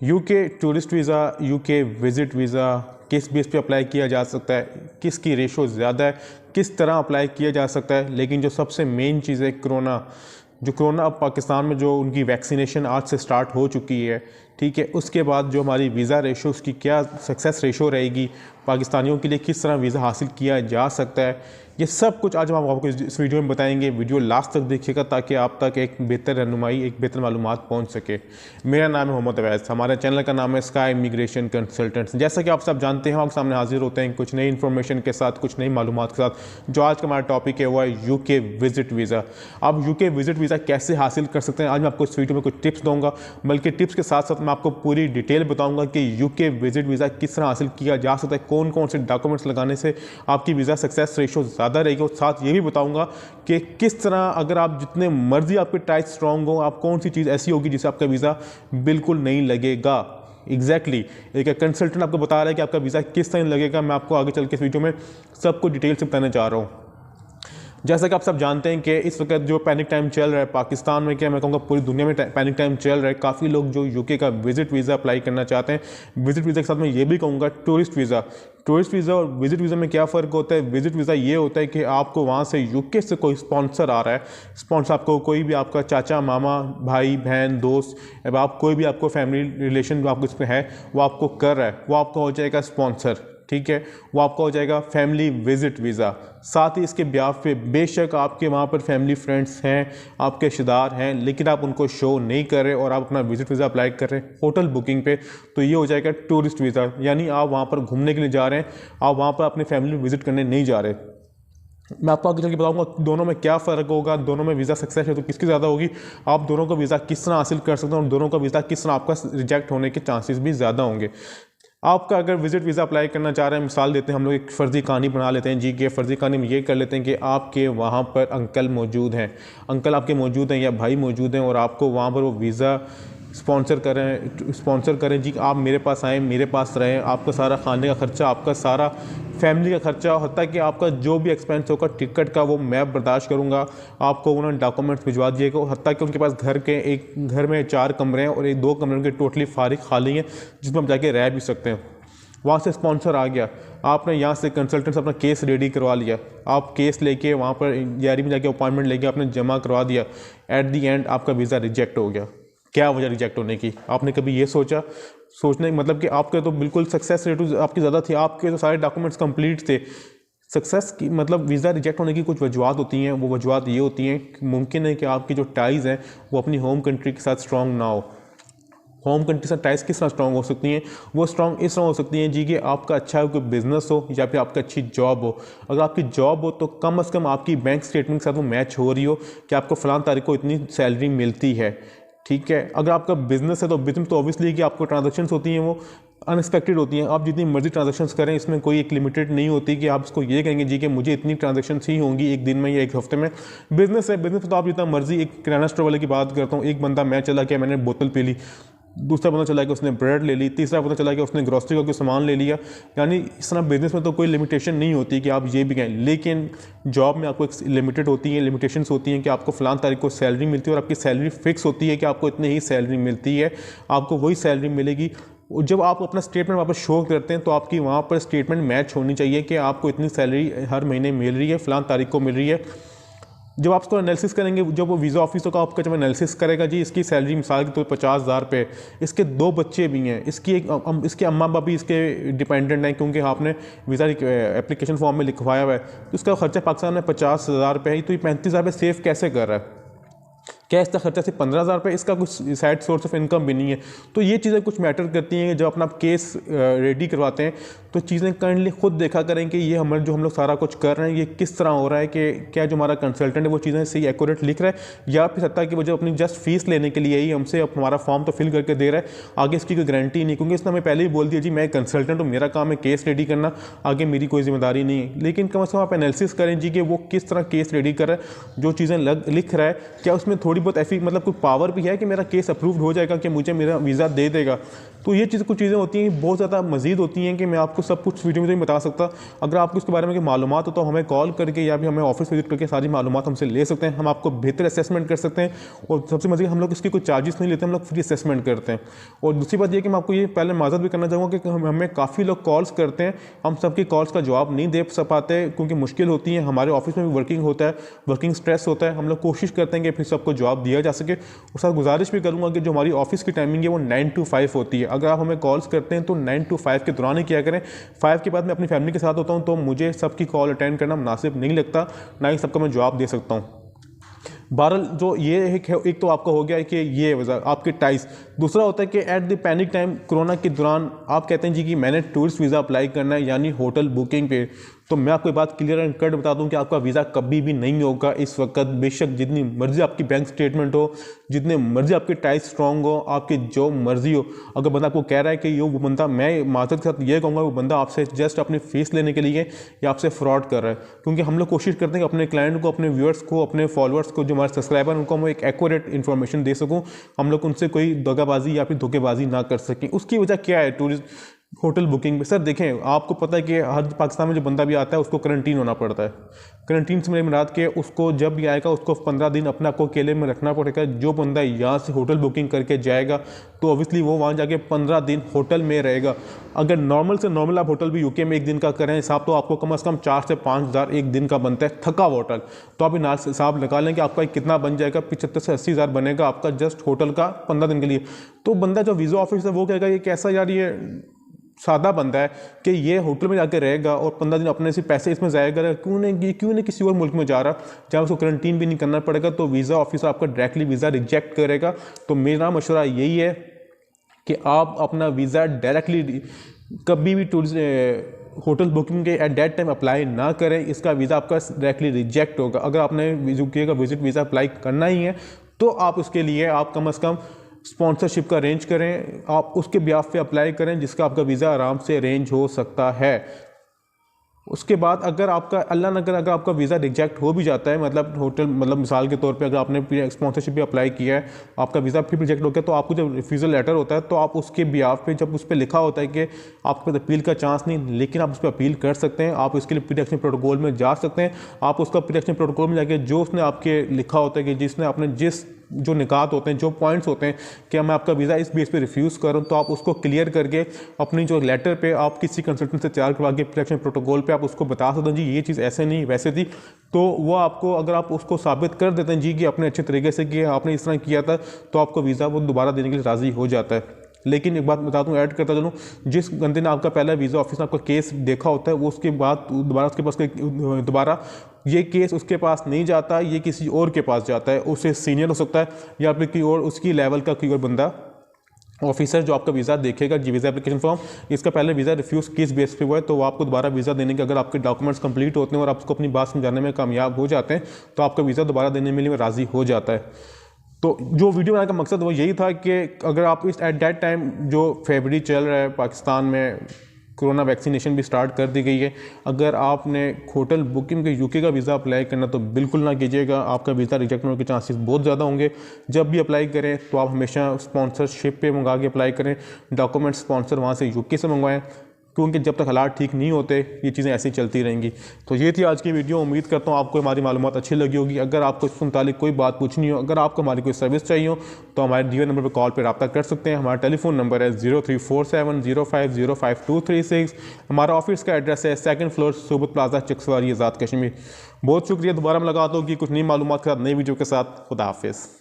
UK tourist visa, UK visit visa किस base पे apply किया जा सकता है, किसकी रेशो ज़्यादा है, किस तरह अप्लाई किया जा सकता है। लेकिन जो सबसे मेन चीज़ है कोरोना अब पाकिस्तान में जो उनकी वैक्सीनेशन आज से स्टार्ट हो चुकी है, ठीक है, उसके बाद जो हमारी वीज़ा रेशो उसकी क्या सक्सेस रेशो रहेगी, पाकिस्तानियों के लिए किस तरह वीज़ा हासिल किया जा सकता है, ये सब कुछ आज हम आपको इस वीडियो में बताएंगे। वीडियो लास्ट तक देखिएगा ताकि आप तक एक बेहतर रहनुमाई, एक बेहतर मालूमात पहुंच सके। मेरा नाम है मोहम्मद अवैस, हमारे चैनल का नाम है स्काई इमिग्रेशन कंसल्टेंट्स। जैसा कि आप सब जानते हैं, आपके सामने हाजिर होते हैं कुछ नई इन्फॉर्मेशन के साथ, कुछ नई मालूमात के साथ। जो आज का हमारा टॉपिक है वो है यूके विजिट वीज़ा। आप यूके विजिट वीज़ा कैसे हासिल कर सकते हैं, आज मैं आपको इस वीडियो में कुछ टिप्स दूंगा, बल्कि टिप्स के साथ साथ मैं आपको पूरी डिटेल बताऊंगा कि यूके विजिट वीज़ा किस तरह हासिल किया जा सकता है, कौन कौन से डॉक्यूमेंट्स लगाने से आपकी वीज़ा सक्सेस रेशो ज़्यादा रहेगी। और साथ ये भी बताऊंगा कि किस तरह अगर आप जितने मर्जी आपके टाइज स्ट्रांग हो, आप कौन सी चीज़ ऐसी होगी जिससे आपका वीज़ा बिल्कुल नहीं लगेगा। एग्जैक्टली एक कंसल्टेंट आपको बता रहा है कि आपका वीज़ा किस तरह लगेगा। मैं आपको आगे चल के इस वीडियो में सब कुछ डिटेल से बताने जा रहा हूँ। जैसा कि आप सब जानते हैं कि इस वक्त जो पैनिक टाइम चल रहा है पाकिस्तान में, क्या मैं कहूँगा पूरी दुनिया में पैनिक टाइम चल रहा है। काफ़ी लोग जो यूके का विजिट वीज़ा अप्लाई करना चाहते हैं। विजिट वीज़ा के साथ मैं ये भी कहूँगा टूरिस्ट वीज़ा और विजिट वीज़ा में क्या फ़र्क होता है। विजिट वीज़ा ये होता है कि आपको वहाँ से यूके से कोई स्पॉन्सर आ रहा है, स्पॉन्सर आपको कोई भी आपका चाचा, मामा, भाई, बहन, दोस्त, अब आप कोई भी आपको फैमिली रिलेशन जो आपको इसमें है वो आपको कर रहा है, वो आपको हो जाएगा स्पॉन्सर, ठीक है, वो आपका हो जाएगा फैमिली विजिट वीज़ा। साथ ही इसके ब्याह पे बेशक आपके वहाँ पर फैमिली फ्रेंड्स हैं, आपके रिश्तेदार हैं, लेकिन आप उनको शो नहीं कर रहे और आप अपना विजिट वीज़ा अप्लाई कर रहे हैं होटल बुकिंग पे, तो ये हो जाएगा टूरिस्ट वीज़ा। यानी आप वहाँ पर घूमने के लिए जा रहे हैं, आप वहाँ पर अपनी फैमिली विजिट करने नहीं जा रहे। मैं आपको आगे चल के बताऊंगा दोनों में क्या फ़र्क होगा, दोनों में वीज़ा सक्सेस है तो किसकी ज़्यादा होगी, आप दोनों का वीज़ा किस तरह हासिल कर सकते हैं और दोनों का वीज़ा किस तरह आपका रिजेक्ट होने के चांसेस भी ज़्यादा होंगे। आपका अगर विजिट वीज़ा अप्लाई करना चाह रहे हैं, मिसाल देते हैं, हम लोग एक फ़र्ज़ी कहानी बना लेते हैं जी, कि फ़र्ज़ी कहानी में ये कर लेते हैं कि आपके वहाँ पर अंकल मौजूद हैं, अंकल आपके मौजूद हैं या भाई मौजूद हैं और आपको वहाँ पर वो वीज़ा स्पॉन्सर करें जी, आप मेरे पास आएँ, मेरे पास रहें, आपका सारा खाने का खर्चा, आपका सारा फैमिली का खर्चा, होता है कि आपका जो भी एक्सपेंस होगा टिकट का वो मैं बर्दाश्त करूंगा, आपको उन्होंने डॉक्यूमेंट्स भिजवा दिएगा। हत्ता कि उनके पास एक घर में 4 कमरे हैं और 2 कमरे उनके टोटली फारिग खाली हैं जिसमें हम जाके रह भी सकते हैं। वहाँ से स्पॉन्सर आ गया, आपने यहाँ से कंसल्टेंट से अपना केस रेडी करवा लिया, आप केस लेके वहाँ पर यारी में जाके अपॉइंटमेंट लेके आपने जमा करवा दिया, एट दी एंड आपका वीज़ा रिजेक्ट हो गया। क्या वजह रिजेक्ट होने की, आपने कभी ये सोचने मतलब कि आपके तो बिल्कुल सक्सेस रेट आपकी ज़्यादा थी, आपके तो सारे डॉक्यूमेंट्स कंप्लीट थे। सक्सेस की मतलब वीज़ा रिजेक्ट होने की कुछ वजूहत होती हैं। वो वजूहत ये होती हैं कि मुमकिन है कि आपकी जो टाइज़ हैं वो अपनी होम कंट्री के साथ स्ट्रॉन्ग ना हो। होम कंट्री से टाइज किस तरह स्ट्रॉन्ग हो सकती हैं, वो स्ट्रॉन्ग इस तरह हो सकती हैं जी कि आपका अच्छा कोई बिजनेस हो या फिर आपकी अच्छी जॉब हो। अगर आपकी जॉब हो तो कम से कम आपकी बैंक स्टेटमेंट के साथ वो मैच हो रही हो कि आपको फ़लाँ तारीख को इतनी सैलरी मिलती है, ठीक है। अगर आपका बिजनेस है तो बिजनेस तो ऑब्वियसली कि आपको ट्रांजैक्शंस होती हैं वो अनएक्सपेक्टेड होती हैं, आप जितनी मर्जी ट्रांजैक्शंस करें, इसमें कोई एक लिमिटेड नहीं होती कि आप इसको ये कहेंगे जी कि मुझे इतनी ट्रांजैक्शंस ही होंगी एक दिन में या एक हफ्ते में। बिजनेस है, बिजनेस में तो आप जितना मर्जी, एक किराना स्टोर वाले की बात करता हूँ, एक बंदा मैं चला के मैंने बोतल पी ली, दूसरा पता चला कि उसने ब्रेड ले ली, तीसरा पता चला कि उसने ग्रोसरी का कोई सामान ले लिया। यानी इस तरह बिजनेस में तो कोई लिमिटेशन नहीं होती कि आप ये भी कहें, लेकिन जॉब में आपको एक लिमिटेड होती है, लिमिटेशंस होती हैं कि आपको फ़लाँ तारीख को सैलरी मिलती है और आपकी सैलरी फिक्स होती है कि आपको इतनी ही सैलरी मिलती है, आपको वही सैलरी मिलेगी। जब आप अपना स्टेटमेंट वापस शो करते हैं तो आपकी वहाँ पर स्टेटमेंट मैच होनी चाहिए कि आपको इतनी सैलरी हर महीने मिल रही है, फ़लाँ तारीख को मिल रही है। जब आप उसको एनालिसिस करेंगे, जब वो वीज़ा ऑफिस का आपका जब एनालिसिस करेगा जी, इसकी सैलरी मिसाल के तौर 50,000 रुपये, इसके 2 बच्चे भी हैं, इसके अम्मा बाप भी इसके डिपेंडेंट हैं क्योंकि आपने वीज़ा एप्लीकेशन फॉर्म में लिखवाया हुआ है, तो इसका खर्चा पाकिस्तान में 50,000 रुपये है, तो ये 35,000 रुपये सेव कैसे कर रहा है, क्या इसका खर्चा सिर्फ 15,000 रुपये, इसका कुछ साइड सोर्स ऑफ इनकम भी नहीं है। तो ये चीज़ें कुछ मैटर करती हैं। जब अपना केस रेडी करवाते हैं तो चीज़ें करंटली खुद देखा करें कि ये हम लोग सारा कुछ कर रहे हैं ये किस तरह हो रहा है, कि क्या जो हमारा कंसल्टेंट है वो चीज़ें सही एक्यूरेट लिख रहा है, या फिर सकता है कि वो जो अपनी जस्ट फीस लेने के लिए ही हमसे हमारा फॉर्म तो फिल करके दे रहा है, आगे इसकी कोई गारंटी नहीं, क्योंकि इसने हमें पहले ही बोल दिया जी मैं कंसल्टेंट हूँ, मेरा काम है केस रेडी करना, आगे मेरी कोई जिम्मेदारी नहीं है। लेकिन कम से कम आप एनालिसिस करें जी कि वो किस तरह केस रेडी कर रहा है, जो चीज़ें लिख रहा है क्या उसमें थोड़ी थोड़ी बहुत ऐसी मतलब कोई पावर भी है कि मेरा केस अप्रूव्ड हो जाएगा कि मुझे मेरा वीज़ा दे देगा। तो ये चीज़ कुछ चीज़ें होती हैं बहुत ज़्यादा मजीद होती हैं कि मैं आपको सब कुछ वीडियो में नहीं बता सकता। अगर आपको इसके बारे में मालूमात हो तो हमें कॉल करके या भी हमें ऑफिस विजिट करके सारी मालूमात हमसे ले सकते हैं। हम आपको बेहतर असेसमेंट कर सकते हैं और सबसे मज़ीद हम लोग इसकी कोई चार्जेस नहीं लेते, हम लोग फ्री असेसमेंट करते हैं। और दूसरी बात ये कि मैं आपको ये पहले माजरत भी करना चाहूँगा कि हमें काफ़ी लोग कॉल्स करते हैं, हम सबकी कॉल्स का जवाब नहीं दे पाते क्योंकि मुश्किल होती है। हमारे ऑफिस में भी वर्किंग होता है, वर्किंग स्ट्रेस होता है। हम लोग कोशिश करते हैं कि फिर सबको जवाब दिया जा सके। और साथ गुजारिश भी करूँगा कि जो हमारी ऑफिस की टाइमिंग है वो 9 to 5 होती है। अगर आप हमें कॉल्स करते हैं तो 9 to 5 के दौरान ही किया करें। 5 के बाद मैं अपनी फैमिली के साथ होता हूँ तो मुझे सबकी कॉल अटेंड करना मुनासिब नहीं लगता, ना ही सबका मैं जवाब दे सकता हूँ। बहरहाल जो ये एक तो आपका हो गया है कि ये वजह आपके टाइस। दूसरा होता है कि at the panic time corona के दौरान आप कहते हैं जी कि मैंने टूरिस्ट वीज़ा अप्लाई करना है यानी होटल बुकिंग पे, तो मैं आपको बात क्लियर एंड कट बता दूं कि आपका वीज़ा कभी भी नहीं होगा इस वक्त। बेशक जितनी मर्जी आपकी बैंक स्टेटमेंट हो, जितने मर्जी आपके टाइस स्ट्रॉन्ग हो, आपकी जो मर्जी हो, अगर बंदा आपको कह रहा है कि ये वो बंदा, मैं माजरत के साथ ये कहूँगा वो बंदा आपसे जस्ट अपनी फीस लेने के लिए या आपसे फ्रॉड कर रहा है। क्योंकि हम लोग कोशिश करते हैं कि अपने क्लाइंट को, अपने व्यूअर्स को, अपने फॉलोअर्स को, जो हमारे सब्सक्राइबर उनको हम एक एक्यूरेट इन्फॉर्मेशन दे सकूँ, हम लोग उनसे कोई दगाबाजी या फिर धोखेबाजी ना कर सकें। उसकी वजह क्या है टूरिस्ट होटल बुकिंग पे? सर देखें, आपको पता है कि हर पाकिस्तान में जो बंदा भी आता है उसको करंटीन होना पड़ता है। करंटीन से मेरे मुराद के उसको जब भी आएगा उसको 15 दिन अपने आपको अकेले में रखना पड़ेगा। जो बंदा यहाँ से होटल बुकिंग करके जाएगा तो ऑब्वियसली वो वहाँ जाके 15 दिन होटल में रहेगा। अगर नॉर्मल से नॉर्मल आप होटल भी यूके में एक दिन का करें हिसाब तो आपको कम से कम 4 से 5 हज़ार एक दिन का बनता है थका होटल। तो आप हिसाब लगा लें कि आपका कितना बन जाएगा, 75 से 80 हज़ार बनेगा आपका जस्ट होटल का 15 दिन के लिए। तो बंदा जो वीज़ा ऑफिस है वो कहेगा ये कैसा यार, ये सादा बंदा है कि ये होटल में जाकर रहेगा और 15 दिन अपने से पैसे इसमें ज़ाया करेगा, क्यों नहीं किसी और मुल्क में जा रहा जहाँ उसको करंटीन भी नहीं करना पड़ेगा। तो वीज़ा ऑफिसर आपका डायरेक्टली वीज़ा रिजेक्ट करेगा। तो मेरा मशवरा यही है कि आप अपना वीज़ा डायरेक्टली कभी भी टूरिस्ट होटल बुकिंग के एट दैट टाइम अप्लाई ना करें। इसका वीज़ा आपका डायरेक्टली रिजेक्ट होगा। अगर आपने यूके का विजिट वीज़ा अप्लाई करना ही है तो आप उसके लिए आप कम से कम स्पॉन्सरशिप का अरेंज करें, आप उसके ब्याफ पे अप्लाई करें जिसका आपका वीज़ा आराम से अरेंज हो सकता है। उसके बाद अगर आपका अल्लाह न करे अगर आपका वीज़ा रिजेक्ट हो भी जाता है, मतलब होटल मतलब मिसाल के तौर पे अगर आपने स्पॉन्सरशिप भी अप्लाई किया है, आपका वीज़ा फिर रिजेक्ट हो गया, तो आपको जब रिफ्यूज़ल लेटर होता है तो आप उसके ब्याफ पे जब उस पर लिखा होता है कि आपके पास अपील का चांस नहीं, लेकिन आप उस पर अपील कर सकते हैं, आप इसके लिए प्री एक्शन प्रोटोकॉल में जा सकते हैं। आप उसका प्री एक्शन प्रोटोकॉल में जाके जो उसने आपके लिखा होता है कि जिसने आपने जिस जो निकात होते हैं, जो पॉइंट्स होते हैं कि मैं आपका वीज़ा इस बेस पे रिफ्यूज़ करूँ, तो आप उसको क्लियर करके अपनी जो लेटर पे आप किसी कंसल्टेंट से तैयार करवा के प्री एक्शन प्रोटोकॉल पे आप उसको बता सकते हैं जी ये चीज़ ऐसे नहीं वैसे थी। तो वो आपको अगर आप उसको साबित कर देते हैं जी कि अपने अच्छे तरीके से किया, आपने इस तरह किया था, तो आपको वीज़ा वो दोबारा देने के लिए राज़ी हो जाता है। लेकिन एक बात बता दूँ, ऐड करता चलूँ, जिस बंदे ने आपका पहला वीज़ा ऑफिस में आपका केस देखा होता है वो उसके बाद दोबारा उसके पास दोबारा ये केस उसके पास नहीं जाता, ये किसी और के पास जाता है। उससे सीनियर हो सकता है या फिर कोई और उसकी लेवल का कोई और बंदा ऑफिसर जो आपका वीज़ा देखेगा जी वीज़ा एप्लीकेशन फॉर्म, इसका पहले वीज़ा रिफ्यूज़ किस बेस पे हुआ है, तो वो आपको दोबारा वीज़ा देने के अगर आपके डॉक्यूमेंट्स कंप्लीट होते हैं और आप उसको अपनी बात समझाने में कामयाब हो जाते हैं तो आपका वीज़ा दोबारा देने में राज़ी हो जाता है। तो जो वीडियो बनाने का मकसद वो यही था कि अगर आप इस एट दैट टाइम जो फरवरी चल रहा है पाकिस्तान में, कोरोना वैक्सीनेशन भी स्टार्ट कर दी गई है, अगर आपने होटल बुकिंग के यूके का वीज़ा अप्लाई करना तो बिल्कुल ना कीजिएगा, आपका वीज़ा रिजेक्ट होने के चांसेस बहुत ज़्यादा होंगे। जब भी अप्लाई करें तो आप हमेशा स्पॉन्सरशिप पे मंगा के अप्लाई करें, डॉक्यूमेंट स्पॉन्सर वहाँ से यूके से मंगवाएं, क्योंकि जब तक हालात ठीक नहीं होते ये चीज़ें ऐसी चलती रहेंगी। तो ये थी आज की वीडियो। उम्मीद करता हूँ आपको हमारी मालूमात अच्छी लगी होगी। अगर आपको इसके मुतालिक कोई बात पूछनी हो, अगर आपको हमारी कोई सर्विस चाहिए हो तो हमारे दिए नंबर पर कॉल पर रब्ता कर सकते हैं। हमारा टेलीफोन नंबर है 034705052236। हमारा ऑफिस का एड्रेस है 2nd floor सूबत plaza Chakswari Azad Kashmir. बहुत शुक्रिया, दोबारा मुलाकात होगी कुछ नई मालूमात के साथ नई वीडियो के साथ। खुदा हाफिज़।